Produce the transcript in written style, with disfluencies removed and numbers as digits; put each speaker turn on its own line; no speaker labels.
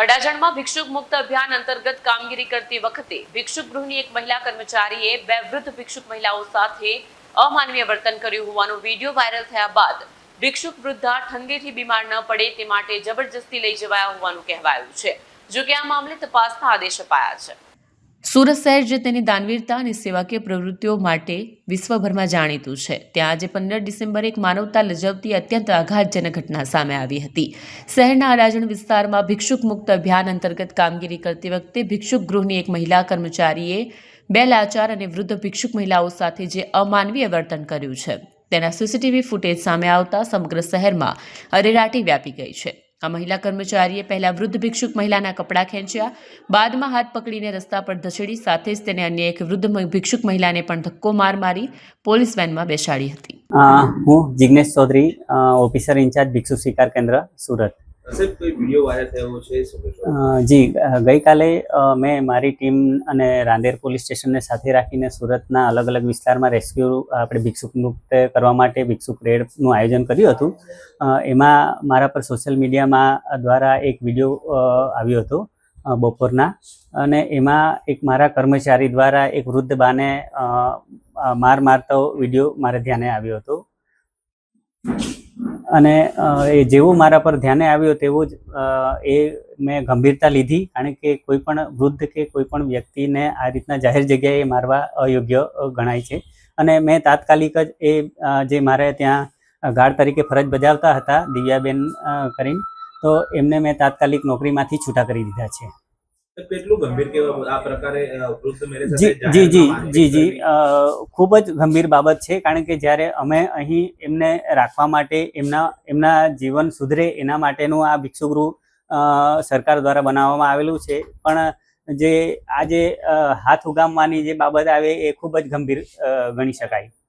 અડાજણમાં ભિક્ષુક મુક્ત અભિયાન અંતર્ગત કામગીરી કરતી વખતે ભિક્ષુક ગૃહની એક મહિલા કર્મચારીએ બે વૃદ્ધ ભિક્ષુક મહિલાઓ સાથે અમાનવીય વર્તન કર્યું હોવાનો વિડીયો વાયરલ થયા બાદ ભિક્ષુક વૃદ્ધા ઠંડીથી બીમાર ન પડે તે માટે જબરજસ્તી લઈ જવાયા હોવાનું કહેવાયું છે. જો કે આ મામલે તપાસના આદેશ અપાયા છે. સુરત શહેર જે તેની દાનવીરતા અને સેવાકીય પ્રવૃત્તિઓ માટે વિશ્વભરમાં જાણીતું છે, ત્યાં આજે 15 ડિસેમ્બરે એક માનવતા લજવતી અત્યંત આઘાતજનક ઘટના સામે આવી હતી. શહેરના અડાજણ વિસ્તારમાં ભિક્ષુક મુક્ત અભિયાન અંતર્ગત કામગીરી કરતી વખતે ભિક્ષુક ગૃહની એક મહિલા કર્મચારીએ બે લાચાર અને વૃદ્ધ ભિક્ષુક મહિલાઓ સાથે જે અમાનવીય વર્તન કર્યું છે તેના સીસીટીવી ફૂટેજ સામે આવતા સમગ્ર શહેરમાં અરેરાટી વ્યાપી ગઈ છે. આ મહિલા કર્મચારીએ પહેલા વૃદ્ધ ભિક્ષુક મહિલાના કપડાં ખેંચ્યા, બાદમાં હાથ પકડીને રસ્તા પર ધસેડી, સાથે જ તેને અન્ય એક વૃદ્ધ ભિક્ષુક મહિલાને પણ ધક્કો મારી પોલીસ વેનમાં બેસાડી હતી.
હું જિગ્નેશ ચૌધરી, ઓફિસર ઇન્ચાર્જ ભિક્ષુ સ્વીકાર કેન્દ્ર, સુરત. જી, ગઈકાલે મેં મારી ટીમ અને રાંદેર પોલીસ સ્ટેશનને સાથે રાખીને સુરતના અલગ અલગ વિસ્તારમાં રેસ્ક્યુ આપણે ભિક્ષુક મુક્ત કરવા માટે ભિક્ષુક રેડનું આયોજન કર્યું હતું. એમાં મારા પર સોશિયલ મીડિયામાં દ્વારા એક વિડીયો આવ્યો હતો બપોરના, અને એમાં એક મારા કર્મચારી દ્વારા એક વૃદ્ધ બાને મારતો વિડીયો મારે ધ્યાને આવ્યો હતો. અને એ જેવું મારા પર ધ્યાને આવ્યો તેવું જ એ મેં ગંભીરતા લીધી, કારણ કે કોઈ પણ વૃદ્ધ કે કોઈ પણ વ્યક્તિને આ રીતના જાહેર જગ્યાએ મારવા અયોગ્ય ગણાય છે. અને મેં તાત્કાલિક જ એ જે મારે ત્યાં ગાર્ડ તરીકે ફરજ બજાવતા હતા, દિવ્યાબેન કરીને, તો એમને મેં તાત્કાલિક નોકરીમાંથી છૂટા કરી દીધા છે.
કેટલું ગંભીર કેવા આ પ્રકારે વૃદ્ધ મેરે
સાથે જી ખૂબ જ ગંભીર બાબત છે, કારણ કે જ્યારે અમે અહીં એમને રાખવા માટે એમના જીવન સુધરે એના માટેનું આ ભિક્ષુગૃહ સરકાર દ્વારા બનાવવામાં આવેલું છે, પણ જે આજે હાથ ઉગામવાની જે બાબત આવે એ ખૂબ જ ગંભીર ગણી શકાય.